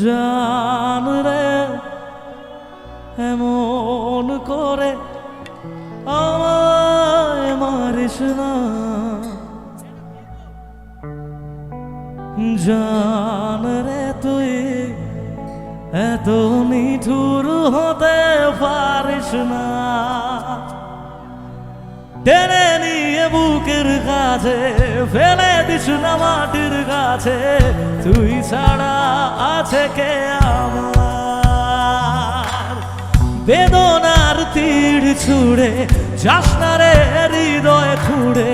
জান রে এমন করে আমায় মারিস না, জান রে তুই এত নিঠুর হতে পারিস না। টেনে নিয়ে বুকের কাছে ফেলে দিস না মাটির কাছে, তুই ছাড়া আছে কে আমার। বেদনার তীর ছুড়ে যাস না রে হৃদয় খুঁড়ে,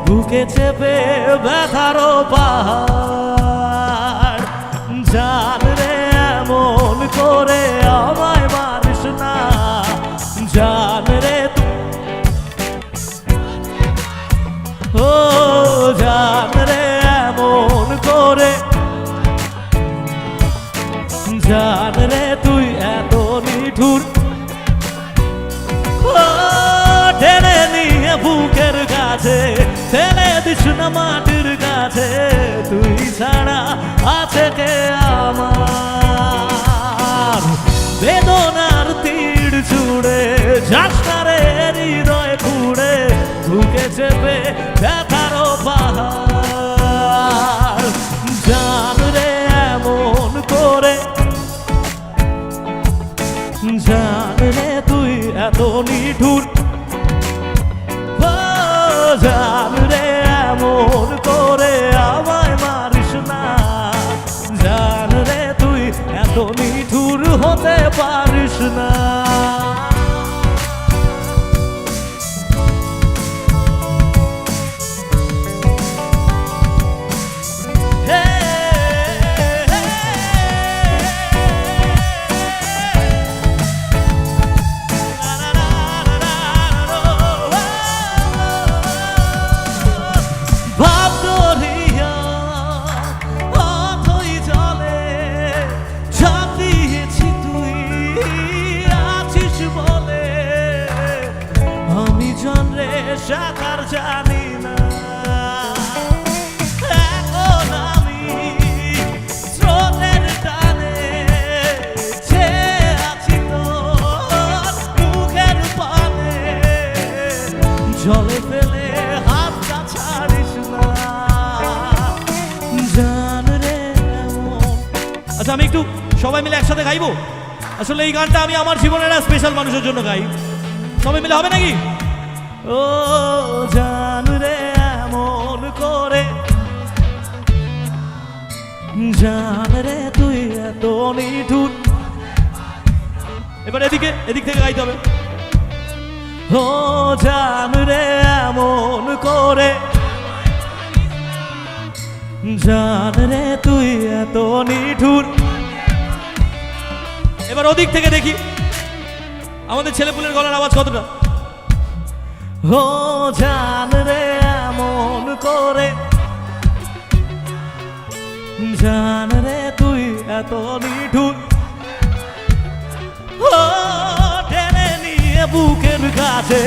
বুকে চেপে ব্যথার পাহাড়। জান রে এমন করে আমায় মারিস না, জান রে ও জান রে এমন করে, জান রে তুই এত নিঠুর। টেনে নিয়ে বুকের কাছে ফেলে দিস না মাটির কাছে, তুই ছাড়া আছে কে আমার। বেদনার তীর ছুড়ে যাস না রে হৃদয় খুঁড়ে, বুকে চেপে ব্যথার পাহাড়। জান রে এমন করে, জান রে তুই এত নিঠুর। জান রে এমন করে আমায় মারিস না, জান রে তুই এত নিঠুর হতে পারিস না। সাঁতার জানি না এখন আমি স্রোতের টানে, চেয়ে আছি তোর মুখের পানে, জলে ফেলে হাতটা ছাড়িস না, জান রে। আচ্ছা আমি একটু সবাই মিলে একসাথে গাইবো। আসলে এই গানটা আমি আমার জীবনের একটা স্পেশাল মানুষের জন্য গাই, সবাই মিলে হবে নাকি? ও জান রে এমন করে, জান রে তুই এত নিঠুর। এবার এদিক থেকে গাইতে হবে। ও জান রে এমন করে, জান রে তুই এত নিঠুর। এবার ওদিক থেকে দেখি আমাদের ছেলেপুলের গলার আওয়াজ কতটা। ও জান রে এমন করে, জান রে তুই এত নিঠুর। ও টেনে নিয়ে বুকের কাছে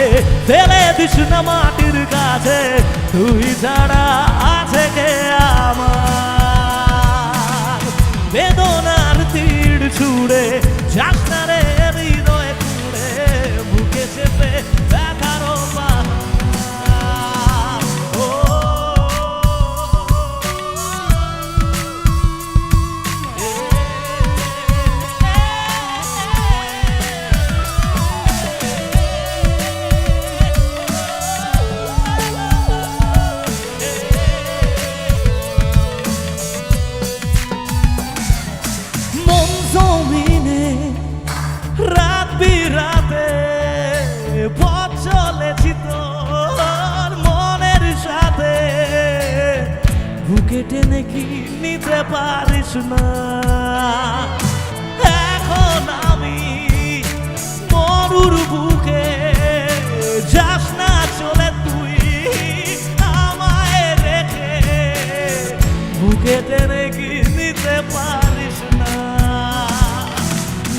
ফেলে দিস না মাটির কাছে, তুই ছাড়া আছে কে আমার। বেদনার তীর ছুড়ে যাস না রে হৃদয় খুঁড়ে, বুকে চেপে ব্যথার পাহাড়। মন জমিনে রাত বিরাতে পথ চলেছি তোর মনের সাথে, বুকে টেনে কি নিতে পারিস না। এখন আমি মরুর বুকে, যাস না চলে তুই আমায় রেখে, বুকে টেনে কি নিতে পারিস না।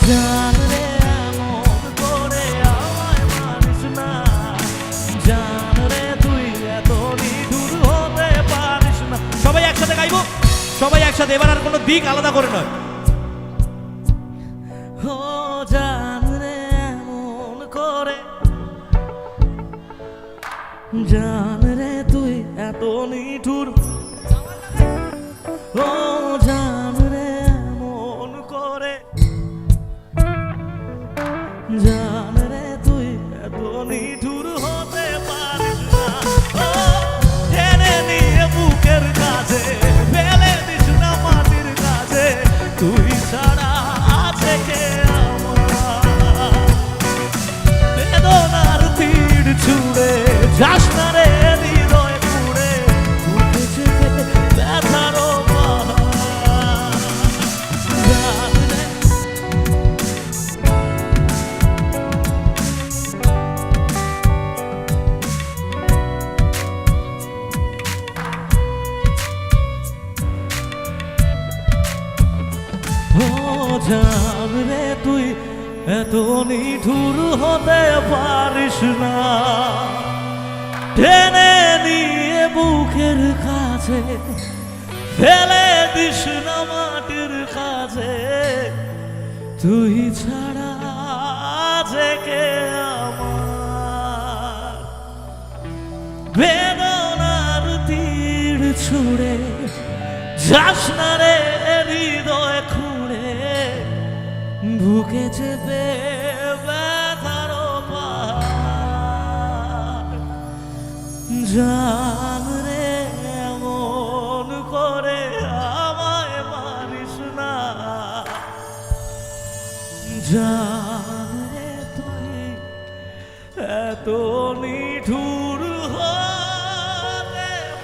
জান রে এমন করে আমায় মারিস না, জান রে তুই এত নিঠুর হতে পারিস না। সবাই একসাথে গাইবো, সবাই একসাথে। এবার আর কোনো দিক আলাদা করে নয়। জান রে তুই এত নিঠুর, ও জান রে এমন করে, জান রে তুই এত নিঠুর হতে পারিস না। ও টেনে নিয়ে বুকের কাছে ফেলে দিস না মাটির কাছে, তুই ছাড়া আছে কে আমার? বেদনার তীর ছুঁড়ে যাস না রে হৃদয় পুড়ে, বুকে চেপে ব্যথারও পাহাড়। জান রে ও জান রে তুই এত নিঠুর হতে পারিস না, টেনে নিয়ে বুকের কাছে ফেলে দিস না মাটির কাছে, তুই ছাড়া আছে কে আমার? বেদনার তীর ছুঁড়ে যাস না রে হৃদয় খুঁড়ে, বুকে চেপে ব্যথারও পাহাড়।